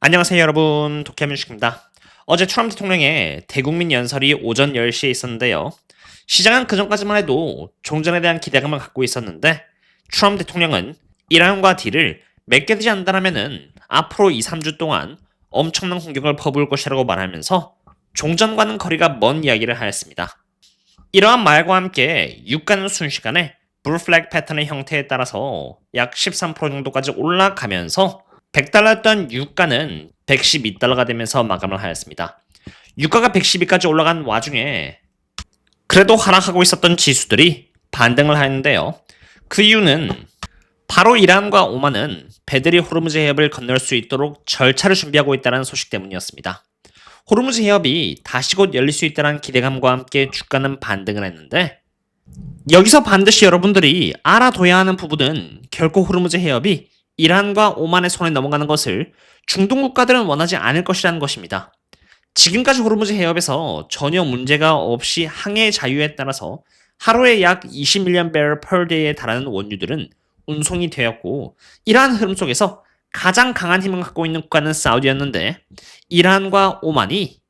안녕하세요 여러분, 도쿄민식입니다. 어제 트럼프 대통령의 대국민 연설이 오전 10시에 있었는데요. 시장은 그전까지만 해도 종전에 대한 기대감을 갖고 있었는데 트럼프 대통령은 이란과 딜을 맺게 되지 않는다면은 앞으로 2, 3주 동안 엄청난 공격을 퍼부을 것이라고 말하면서 종전과는 거리가 먼 이야기를 하였습니다. 이러한 말과 함께 유가는 순식간에 블랙 패턴의 형태에 따라서 약 13% 정도까지 올라가면서 100달러였던 유가는 112달러가 되면서 마감을 하였습니다. 유가가 112까지 올라간 와중에 그래도 하락하고 있었던 지수들이 반등을 하였는데요. 그 이유는 바로 이란과 오만은 배들이 호르무즈 해협을 건널 수 있도록 절차를 준비하고 있다는 소식 때문이었습니다. 호르무즈 해협이 다시 곧 열릴 수 있다는 기대감과 함께 주가는 반등을 했는데 여기서 반드시 여러분들이 알아둬야 하는 부분은 결코 호르무즈 해협이 이란과 오만의 손에 넘어가는 것을 중동 국가들은 원하지 않을 것이라는 것입니다. 지금까지 호르무즈 해협에서 전혀 문제가 없이 항해 자유에 따라서 하루에 약 20밀리언 배럴 per day에 달하는 원유들은 운송이 되었고 이러한 흐름 속에서 가장 강한 힘을 갖고 있는 국가는 사우디였는데 이란과 오만이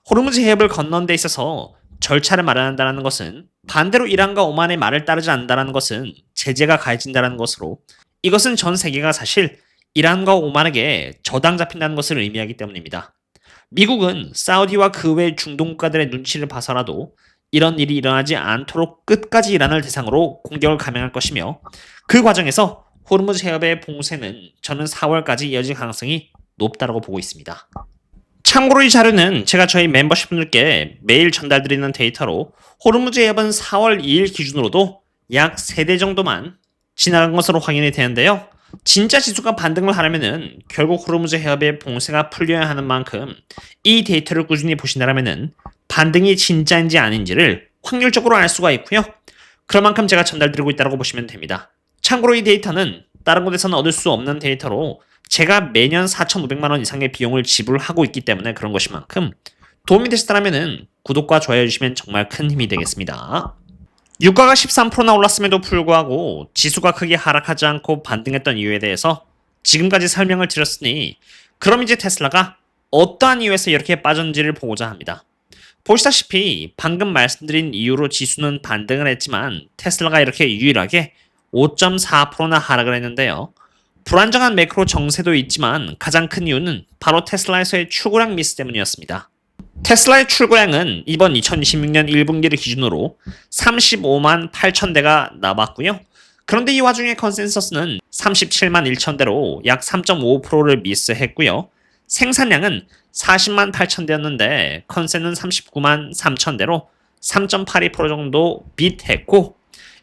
호르무즈 해협을 건넌 데 있어서 절차를 마련한다는 것은 반대로 이란과 오만의 말을 따르지 않는다는 것은 제재가 가해진다는 것으로 이것은 전 세계가 사실 이란과 오만에게 저당 잡힌다는 것을 의미하기 때문입니다. 미국은 사우디와 그 외 중동 국가들의 눈치를 봐서라도 이런 일이 일어나지 않도록 끝까지 이란을 대상으로 공격을 감행할 것이며 그 과정에서 호르무즈 해협의 봉쇄는 저는 4월까지 이어질 가능성이 높다고 보고 있습니다. 참고로 이 자료는 제가 저희 멤버십분들께 매일 전달드리는 데이터로 호르무즈 해협은 4월 2일 기준으로도 약 3대 정도만 지나간 것으로 확인이 되는데요. 진짜 지수가 반등을 하려면은 결국 호르무즈 해협의 봉쇄가 풀려야 하는 만큼 이 데이터를 꾸준히 보신다면은 반등이 진짜인지 아닌지를 확률적으로 알 수가 있고요. 그런 만큼 제가 전달드리고 있다고 보시면 됩니다. 참고로 이 데이터는 다른 곳에서는 얻을 수 없는 데이터로 제가 매년 4,500만 원 이상의 비용을 지불하고 있기 때문에 그런 것이만큼 도움이 되셨다면 구독과 좋아요 해주시면 정말 큰 힘이 되겠습니다. 유가가 13%나 올랐음에도 불구하고 지수가 크게 하락하지 않고 반등했던 이유에 대해서 지금까지 설명을 드렸으니 그럼 이제 테슬라가 어떠한 이유에서 이렇게 빠졌는지를 보고자 합니다. 보시다시피 방금 말씀드린 이유로 지수는 반등을 했지만 테슬라가 이렇게 유일하게 5.4%나 하락을 했는데요. 불안정한 매크로 정세도 있지만 가장 큰 이유는 바로 테슬라에서의 출고량 미스 때문이었습니다. 테슬라의 출고량은 이번 2026년 1분기를 기준으로 35만 8천 대가 나왔고요. 그런데 이 와중에 컨센서스는 37만 1천 대로 약 3.5%를 미스했고요. 생산량은 40만 8천 대였는데 컨센은 39만 3천 대로 3.82% 정도 빗했고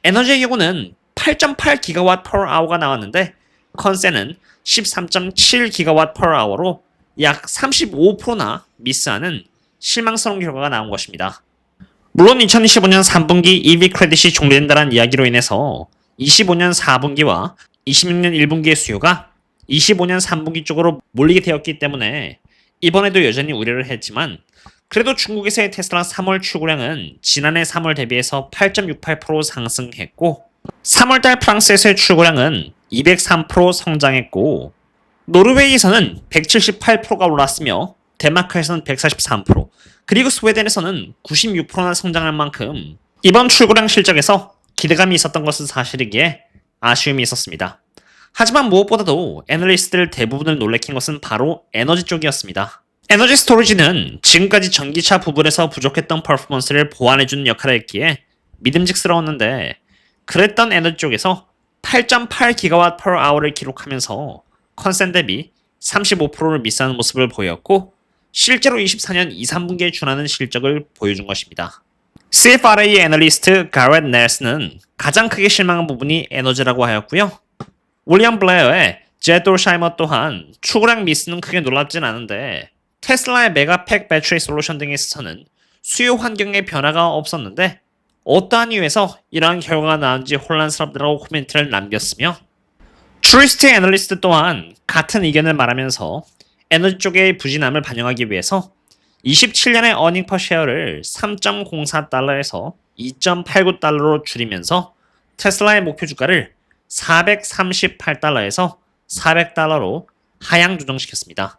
에너지의 경우는 8.8기가와트 per hour가 나왔는데 컨센은 13.7기가와트 per hour로 약 35%나 미스하는 실망스러운 결과가 나온 것입니다. 물론 2025년 3분기 EV 크레딧이 종료된다는 이야기로 인해서 25년 4분기와 26년 1분기의 수요가 25년 3분기 쪽으로 몰리게 되었기 때문에 이번에도 여전히 우려를 했지만 그래도 중국에서의 테슬라 3월 출고량은 지난해 3월 대비해서 8.68% 상승했고 3월달 프랑스에서의 출고량은 203% 성장했고 노르웨이에서는 178%가 올랐으며 덴마크에서는 143% 그리고 스웨덴에서는 96%나 성장할 만큼 이번 출고량 실적에서 기대감이 있었던 것은 사실이기에 아쉬움이 있었습니다. 하지만 무엇보다도 애널리스트들 대부분을 놀래킨 것은 바로 에너지 쪽이었습니다. 에너지 스토리지는 지금까지 전기차 부분에서 부족했던 퍼포먼스를 보완해주는 역할을 했기에 믿음직스러웠는데 그랬던 에너지 쪽에서 8.8기가와트 per hour를 기록하면서 컨센 대비 35%를 미스하는 모습을 보였고 실제로 24년 2, 3분기에 준하는 실적을 보여준 것입니다. CFRA 애널리스트 가렛 넬슨은 가장 크게 실망한 부분이 에너지라고 하였고요. 윌리엄 블레어의 제드 돌샤이머 또한 출고량 미스는 크게 놀랍진 않은데 테슬라의 메가팩 배터리 솔루션 등에 있어서는 수요 환경에 변화가 없었는데 어떠한 이유에서 이러한 결과가 나온지 혼란스럽다고 코멘트를 남겼으며 트루리스트 애널리스트 또한 같은 의견을 말하면서 에너지 쪽의 부진함을 반영하기 위해서 27년의 어닝 퍼 쉐어를 3.04달러에서 2.89달러로 줄이면서 테슬라의 목표 주가를 438달러에서 400달러로 하향 조정시켰습니다.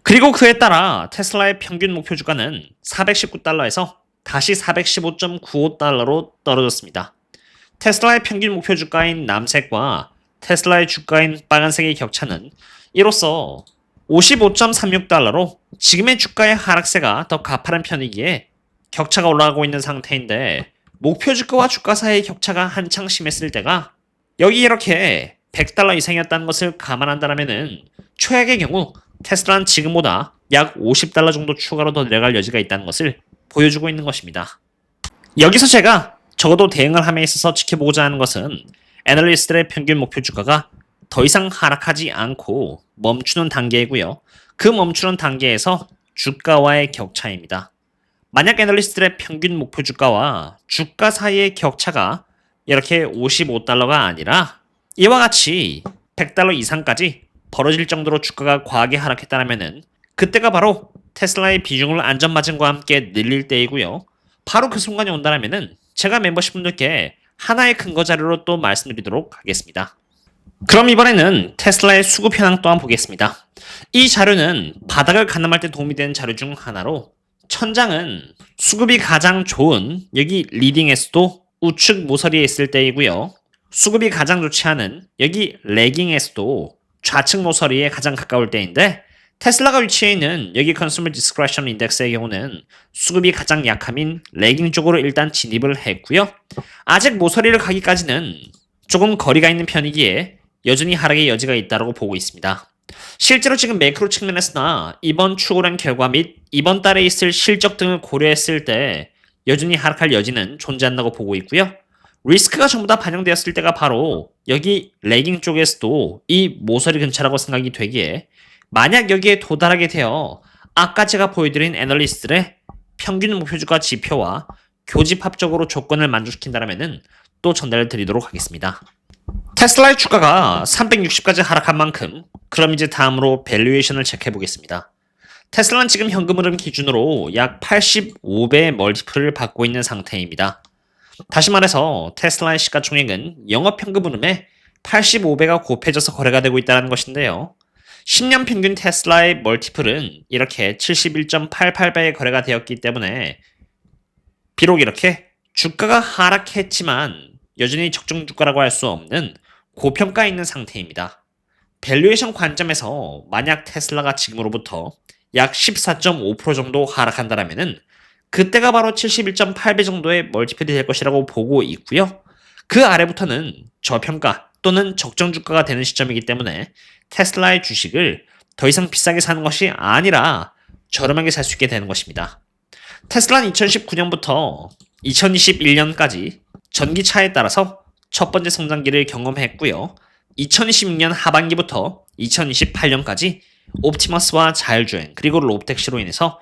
그리고 그에 따라 테슬라의 평균 목표 주가는 419달러에서 다시 415.95달러로 떨어졌습니다. 테슬라의 평균 목표 주가인 남색과 테슬라의 주가인 빨간색의 격차는 이로써 55.36달러로 지금의 주가의 하락세가 더 가파른 편이기에 격차가 올라가고 있는 상태인데, 목표 주가와 주가 사이의 격차가 한창 심했을 때가 여기 이렇게 100달러 이상이었다는 것을 감안한다면은 최악의 경우 테슬라는 지금보다 약 50달러 정도 추가로 더 내려갈 여지가 있다는 것을 보여주고 있는 것입니다. 여기서 제가 적어도 대응을 함에 있어서 지켜보고자 하는 것은 애널리스트들의 평균 목표 주가가 더 이상 하락하지 않고 멈추는 단계이고요. 그 멈추는 단계에서 주가와의 격차입니다. 만약 애널리스트들의 평균 목표 주가와 주가 사이의 격차가 이렇게 55달러가 아니라 이와 같이 100달러 이상까지 벌어질 정도로 주가가 과하게 하락했다면 그때가 바로 테슬라의 비중을 안전마진과 함께 늘릴 때이고요. 바로 그 순간이 온다면 제가 멤버십분들께 하나의 근거 자료로 또 말씀드리도록 하겠습니다. 그럼 이번에는 테슬라의 수급 현황 또한 보겠습니다. 이 자료는 바닥을 가늠할 때 도움이 되는 자료 중 하나로, 천장은 수급이 가장 좋은 여기 리딩에서도 우측 모서리에 있을 때이고요. 수급이 가장 좋지 않은 여기 레깅에서도 좌측 모서리에 가장 가까울 때인데, 테슬라가 위치해 있는 여기 Consumer Discretion Index의 경우는 수급이 가장 약함인 레깅 쪽으로 일단 진입을 했고요. 아직 모서리를 가기까지는 조금 거리가 있는 편이기에 여전히 하락의 여지가 있다고 보고 있습니다. 실제로 지금 매크로 측면에서나 이번 추구량 결과 및 이번 달에 있을 실적 등을 고려했을 때 여전히 하락할 여지는 존재한다고 보고 있고요. 리스크가 전부 다 반영되었을 때가 바로 여기 레깅 쪽에서도 이 모서리 근처라고 생각이 되기에, 만약 여기에 도달하게 되어 아까 제가 보여드린 애널리스트들의 평균 목표주가 지표와 교집합적으로 조건을 만족시킨다면 또 전달을 드리도록 하겠습니다. 테슬라의 주가가 360까지 하락한 만큼, 그럼 이제 다음으로 밸류에이션을 체크해 보겠습니다. 테슬라는 지금 현금 흐름 기준으로 약 85배의 멀티플을 받고 있는 상태입니다. 다시 말해서 테슬라의 시가총액은 영업현금 흐름에 85배가 곱해져서 거래가 되고 있다는 것인데요. 10년 평균 테슬라의 멀티플은 이렇게 71.88배에 거래가 되었기 때문에 비록 이렇게 주가가 하락했지만 여전히 적정 주가라고 할 수 없는 고평가에 있는 상태입니다. 밸류에이션 관점에서 만약 테슬라가 지금으로부터 약 14.5% 정도 하락한다면 그때가 바로 71.8배 정도의 멀티플이 될 것이라고 보고 있고요. 그 아래부터는 저평가 또는 적정 주가가 되는 시점이기 때문에 테슬라의 주식을 더 이상 비싸게 사는 것이 아니라 저렴하게 살 수 있게 되는 것입니다. 테슬라는 2019년부터 2021년까지 전기차에 따라서 첫 번째 성장기를 경험했고요. 2026년 하반기부터 2028년까지 옵티머스와 자율주행 그리고 로보택시로 인해서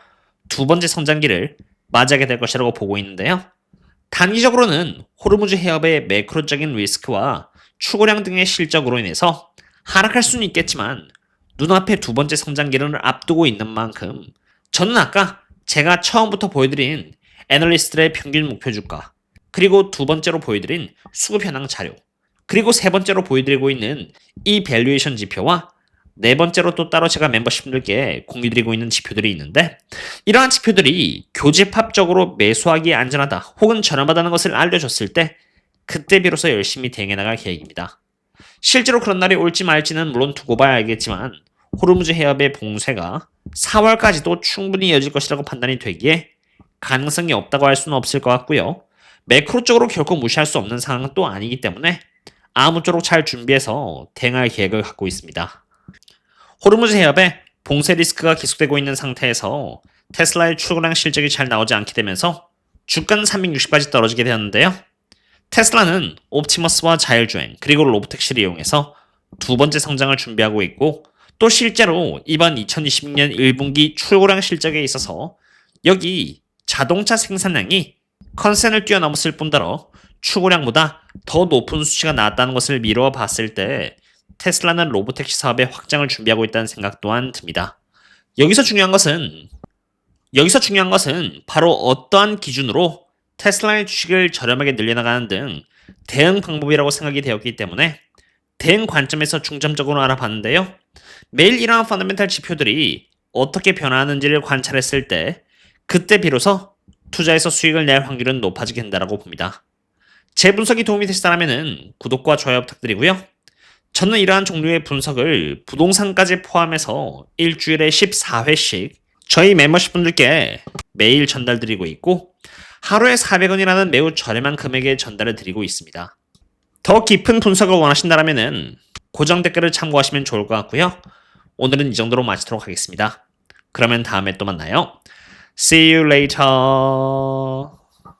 두 번째 성장기를 맞이하게 될 것이라고 보고 있는데요. 단기적으로는 호르무즈 해협의 매크로적인 리스크와 추구량 등의 실적으로 인해서 하락할 수는 있겠지만 눈앞에 두 번째 성장기를 앞두고 있는 만큼 저는 아까 제가 처음부터 보여드린 애널리스트들의 평균 목표 주가, 그리고 두 번째로 보여드린 수급 현황 자료, 그리고 세 번째로 보여드리고 있는 이 밸류에이션 지표와 네 번째로 또 따로 제가 멤버십분들께 공유드리고 있는 지표들이 있는데, 이러한 지표들이 교집합적으로 매수하기에 안전하다 혹은 저렴하다는 것을 알려줬을 때 그때 비로소 열심히 대응해 나갈 계획입니다. 실제로 그런 날이 올지 말지는 물론 두고 봐야 알겠지만 호르무즈 해협의 봉쇄가 4월까지도 충분히 이어질 것이라고 판단이 되기에 가능성이 없다고 할 수는 없을 것 같고요. 매크로적으로 결코 무시할 수 없는 상황은 또 아니기 때문에 아무쪼록 잘 준비해서 대응할 계획을 갖고 있습니다. 호르무즈 해협에 봉쇄 리스크가 계속되고 있는 상태에서 테슬라의 출고량 실적이 잘 나오지 않게 되면서 주가는 360까지 떨어지게 되었는데요. 테슬라는 옵티머스와 자율주행 그리고 로보택시를 이용해서 두 번째 성장을 준비하고 있고, 또 실제로 이번 2026년 1분기 출고량 실적에 있어서 여기 자동차 생산량이 컨센을 뛰어넘었을 뿐더러 출고량보다 더 높은 수치가 나왔다는 것을 미루어 봤을 때 테슬라는 로보택시 사업의 확장을 준비하고 있다는 생각 또한 듭니다. 여기서 중요한 것은 바로 어떠한 기준으로 테슬라의 주식을 저렴하게 늘려나가는 등 대응 방법이라고 생각이 되었기 때문에 대응 관점에서 중점적으로 알아봤는데요. 매일 이러한 펀더멘탈 지표들이 어떻게 변화하는지를 관찰했을 때 그때 비로소 투자에서 수익을 낼 확률은 높아지게 된다고 봅니다. 제 분석이 도움이 되셨다면 구독과 좋아요 부탁드리고요. 저는 이러한 종류의 분석을 부동산까지 포함해서 일주일에 14회씩 저희 멤버십 분들께 매일 전달드리고 있고 하루에 400원이라는 매우 저렴한 금액에 전달을 드리고 있습니다. 더 깊은 분석을 원하신다면 고정 댓글을 참고하시면 좋을 것 같고요. 오늘은 이 정도로 마치도록 하겠습니다. 그러면 다음에 또 만나요. See you later.